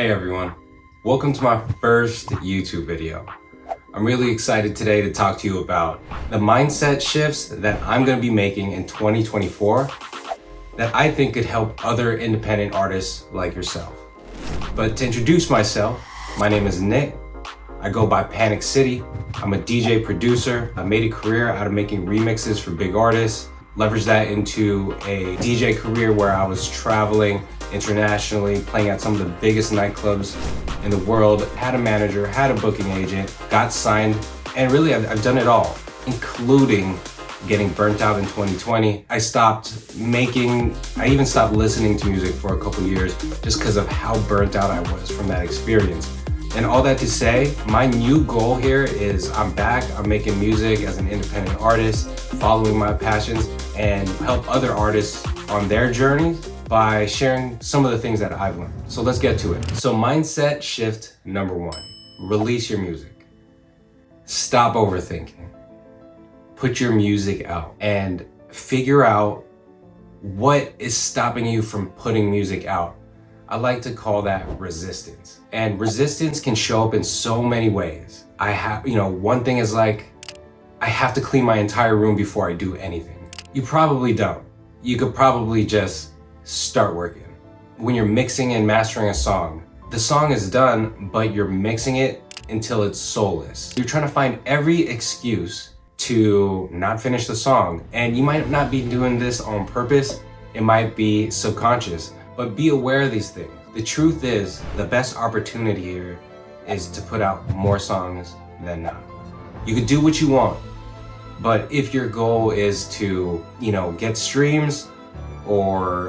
Hey everyone, welcome to my first YouTube video. I'm really excited today to talk to you about the mindset shifts that I'm going to be making in 2024 that I think could help other independent artists like yourself. But to introduce myself, my name is Nick. I go by Panic City. I'm a DJ producer. I made a career out of making remixes for big artists, leveraged that into a DJ career where I was traveling internationally, playing at some of the biggest nightclubs in the world, had a manager, had a booking agent, got signed, and really I've done it all, including getting burnt out in 2020. I even stopped listening to music for a couple years just because of how burnt out I was from that experience. And all that to say, my new goal here is I'm back, I'm making music as an independent artist, following my passions, and help other artists on their journeys by sharing some of the things that I've learned. So let's get to it. So mindset shift number 1, release your music. Stop overthinking. Put your music out and figure out what is stopping you from putting music out. I like to call that resistance. And resistance can show up in so many ways. One thing is like, I have to clean my entire room before I do anything. You probably don't. You could probably just start working. When you're mixing and mastering a song, the song is done, but you're mixing it until it's soulless. You're trying to find every excuse to not finish the song. And you might not be doing this on purpose. It might be subconscious, but be aware of these things. The truth is, the best opportunity here is to put out more songs than not. You could do what you want, but if your goal is to, get streams or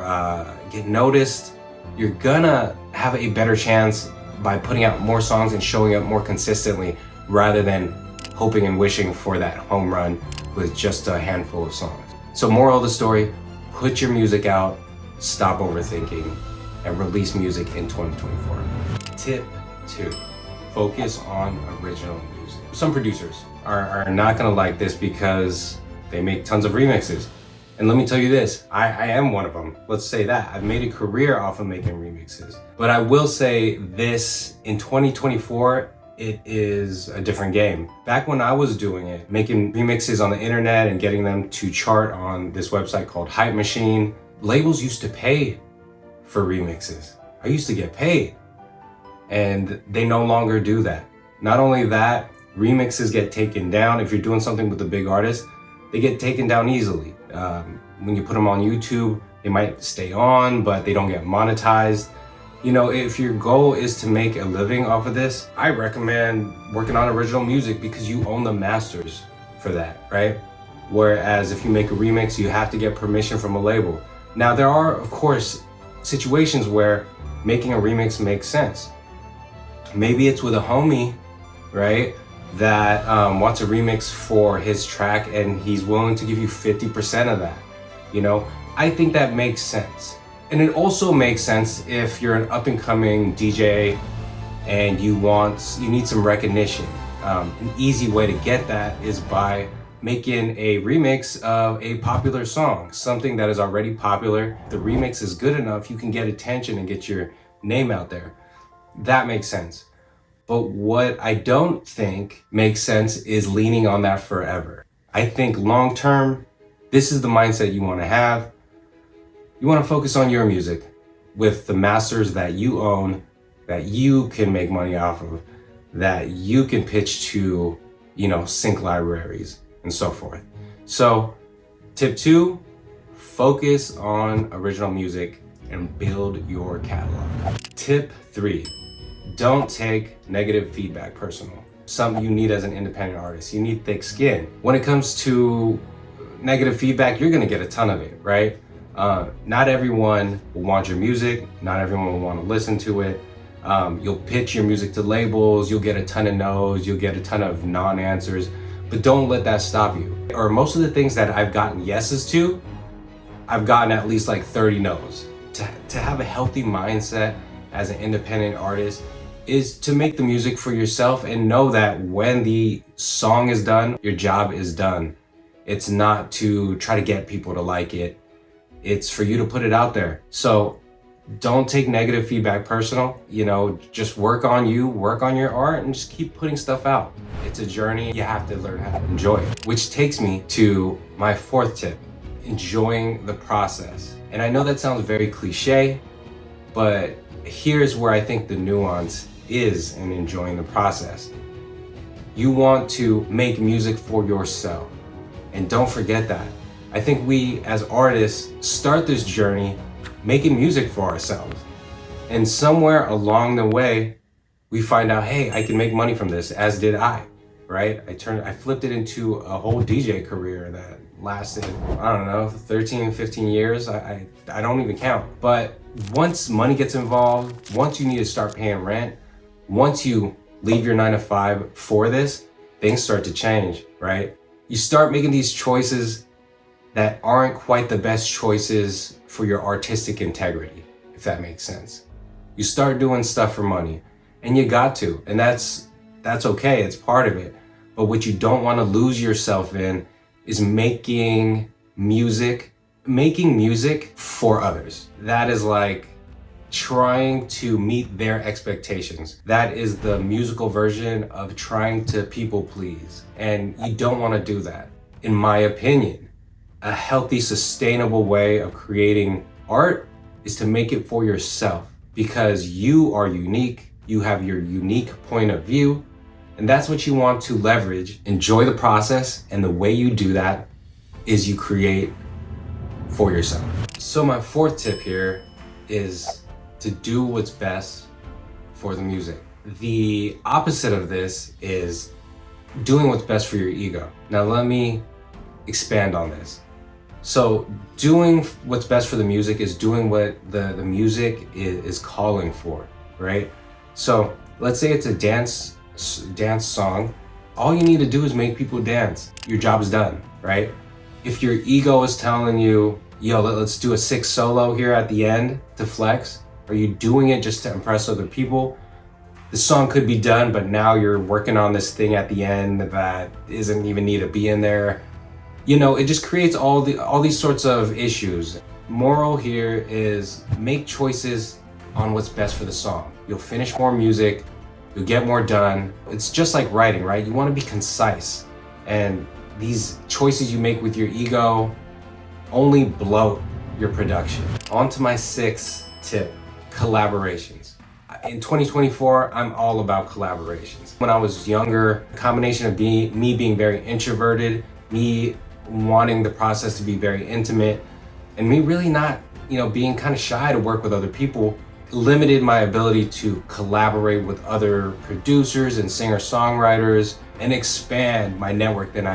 get noticed, you're gonna have a better chance by putting out more songs and showing up more consistently rather than hoping and wishing for that home run with just a handful of songs. So moral of the story, put your music out, stop overthinking, and release music in 2024. Tip 2, focus on original music. Some producers are not gonna like this because they make tons of remixes. And let me tell you this, I am one of them. Let's say that. I've made a career off of making remixes. But I will say this, in 2024, it is a different game. Back when I was doing it, making remixes on the internet and getting them to chart on this website called Hype Machine, labels used to pay for remixes. I used to get paid, and they no longer do that. Not only that, remixes get taken down. If you're doing something with a big artist, they get taken down easily. When you put them on YouTube, they might stay on, but they don't get monetized. If your goal is to make a living off of this, I recommend working on original music because you own the masters for that, right? Whereas if you make a remix, you have to get permission from a label. Now, there are, of course, situations where making a remix makes sense. Maybe it's with a homie, right, that wants a remix for his track and he's willing to give you 50% of that. I think that makes sense. And it also makes sense if you're an up-and-coming DJ and you need some recognition. An easy way to get that is by making a remix of a popular song, something that is already popular. The remix is good enough, you can get attention and get your name out there. That makes sense. But what I don't think makes sense is leaning on that forever. I think long-term, this is the mindset you want to have. You want to focus on your music with the masters that you own, that you can make money off of, that you can pitch to, sync libraries and so forth. So tip 2, focus on original music and build your catalog. Tip 3, don't take negative feedback personal. Something you need as an independent artist. You need thick skin. When it comes to negative feedback, you're gonna get a ton of it, right? Not everyone will want your music. Not everyone will want to listen to it. You'll pitch your music to labels. You'll get a ton of no's. You'll get a ton of non-answers. But don't let that stop you. Or most of the things that I've gotten yeses to, I've gotten at least like 30 no's. To have a healthy mindset as an independent artist is to make the music for yourself and know that when the song is done, your job is done. It's not to try to get people to like it. It's for you to put it out there. So Don't take negative feedback personal. Just work on you, work on your art, and just keep putting stuff out. It's a journey. You have to learn how to enjoy it. Which takes me to my fourth tip, enjoying the process. And I know that sounds very cliche, but here's where I think the nuance is in enjoying the process. You want to make music for yourself. And don't forget that. I think we as artists start this journey making music for ourselves. And somewhere along the way, we find out, hey, I can make money from this, as did I, right? I flipped it into a whole DJ career that lasted, I don't know, 13, 15 years. I don't even count. But once money gets involved, once you need to start paying rent, once you leave your 9 to 5 for this, things start to change, right? You start making these choices that aren't quite the best choices for your artistic integrity, if that makes sense. You start doing stuff for money, and you got to, and that's okay, it's part of it. But what you don't want to lose yourself in is making music for others. That is like trying to meet their expectations. That is the musical version of trying to people please. And you don't want to do that. In my opinion, a healthy, sustainable way of creating art is to make it for yourself, because you are unique, you have your unique point of view, and that's what you want to leverage. Enjoy the process, and the way you do that is you create for yourself. So my fourth tip here is to do what's best for the music. The opposite of this is doing what's best for your ego. Now let me expand on this. So doing what's best for the music is doing what the music is calling for, right? So let's say it's a dance song. All you need to do is make people dance. Your job is done, right? If your ego is telling you, yo, let's do a sick solo here at the end to flex, are you doing it just to impress other people? The song could be done, but now you're working on this thing at the end that isn't even need to be in there. It just creates all these sorts of issues. Moral here is make choices on what's best for the song. You'll finish more music, you'll get more done. It's just like writing, right? You want to be concise. And these choices you make with your ego only bloat your production. On to my sixth tip, collaborations. In 2024, I'm all about collaborations. When I was younger, a combination of me being very introverted, me wanting the process to be very intimate, and me really not, being kind of shy to work with other people, limited my ability to collaborate with other producers and singer-songwriters and expand my network than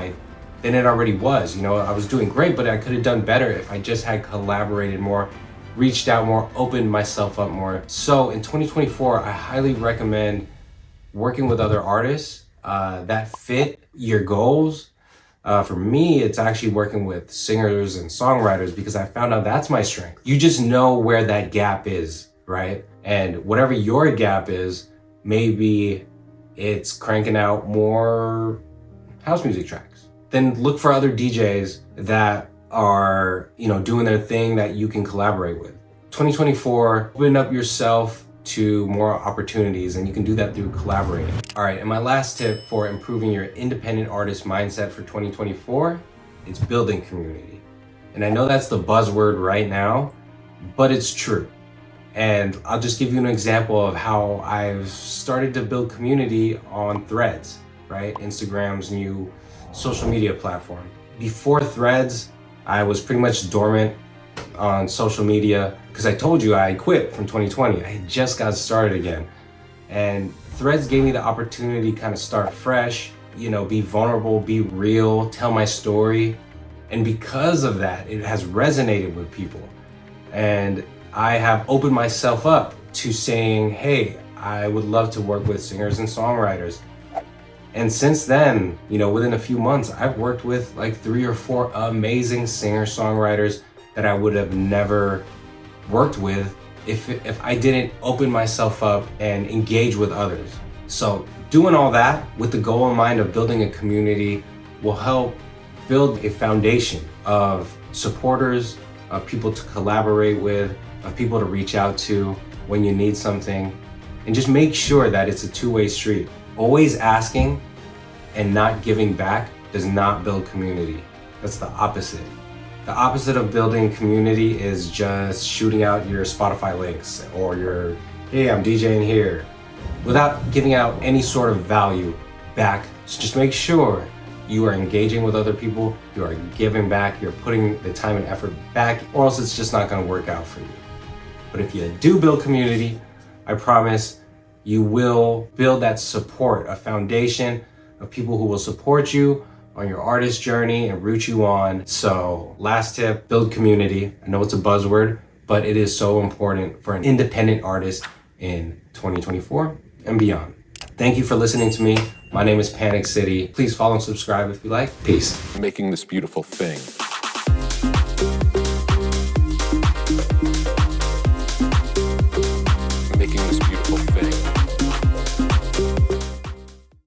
it already was. I was doing great, but I could have done better if I just had collaborated more, reached out more, opened myself up more. So in 2024, I highly recommend working with other artists that fit your goals. For me, it's actually working with singers and songwriters, because I found out that's my strength. You just know where that gap is, right? And whatever your gap is, maybe it's cranking out more house music tracks. Then look for other DJs that are, doing their thing that you can collaborate with. 2024, open up yourself to more opportunities, and you can do that through collaborating. All right, and my last tip for improving your independent artist mindset for 2024 is building community. And I know that's the buzzword right now, but it's true. And I'll just give you an example of how I've started to build community on Threads, right? Instagram's new social media platform. Before Threads, I was pretty much dormant on social media, because I told you I quit from 2020. I had just got started again. And Threads gave me the opportunity to kind of start fresh, be vulnerable, be real, tell my story. And because of that, it has resonated with people. And I have opened myself up to saying, hey, I would love to work with singers and songwriters. And since then, within a few months, I've worked with like 3 or 4 amazing singer-songwriters that I would have never worked with if I didn't open myself up and engage with others. So doing all that with the goal in mind of building a community will help build a foundation of supporters, of people to collaborate with, of people to reach out to when you need something. And just make sure that it's a two-way street. Always asking and not giving back does not build community. That's the opposite. The opposite of building community is just shooting out your Spotify links or your, hey, I'm DJing here, without giving out any sort of value back. So just make sure you are engaging with other people, you are giving back, you're putting the time and effort back, or else it's just not gonna work out for you. But if you do build community, I promise you will build that support, a foundation of people who will support you on your artist journey and root you on. So last tip, build community. I know it's a buzzword, but it is so important for an independent artist in 2024 and beyond. Thank you for listening to me. My name is Panic City. Please follow and subscribe if you like. Peace. Making this beautiful thing.